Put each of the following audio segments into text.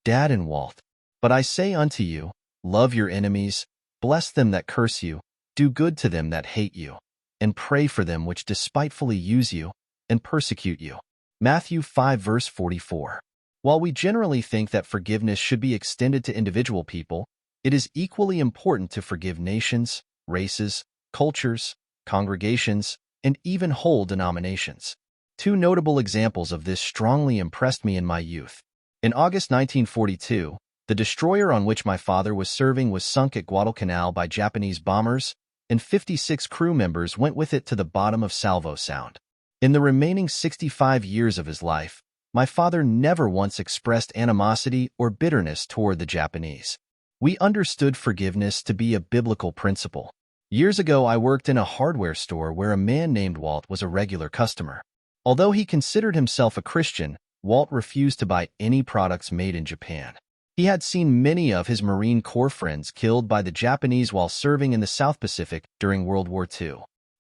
Dad and Walt. But I say unto you, love your enemies, bless them that curse you, do good to them that hate you, and pray for them which despitefully use you and persecute you. Matthew 5 verse 44. While we generally think that forgiveness should be extended to individual people, it is equally important to forgive nations, races, cultures, congregations, and even whole denominations. Two notable examples of this strongly impressed me in my youth. In August 1942, the destroyer on which my father was serving was sunk at Guadalcanal by Japanese bombers, and 56 crew members went with it to the bottom of Salvo Sound. In the remaining 65 years of his life, my father never once expressed animosity or bitterness toward the Japanese. We understood forgiveness to be a biblical principle. Years ago, I worked in a hardware store where a man named Walt was a regular customer. Although he considered himself a Christian, Walt refused to buy any products made in Japan. He had seen many of his Marine Corps friends killed by the Japanese while serving in the South Pacific during World War II.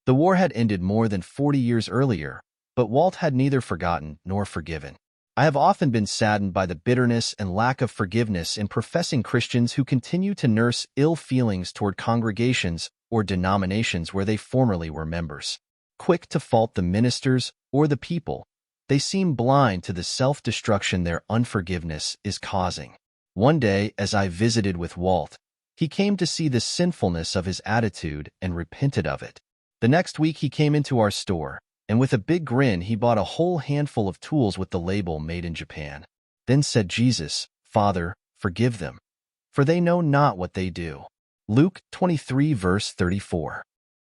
The war had ended more than 40 years earlier, but Walt had neither forgotten nor forgiven. I have often been saddened by the bitterness and lack of forgiveness in professing Christians who continue to nurse ill feelings toward congregations or denominations where they formerly were members. Quick to fault the ministers or the people, they seem blind to the self-destruction their unforgiveness is causing. One day, as I visited with Walt, he came to see the sinfulness of his attitude and repented of it. The next week he came into our store, and with a big grin he bought a whole handful of tools with the label "Made in Japan." Then said Jesus, "Father, forgive them, for they know not what they do." Luke 23 verse 34.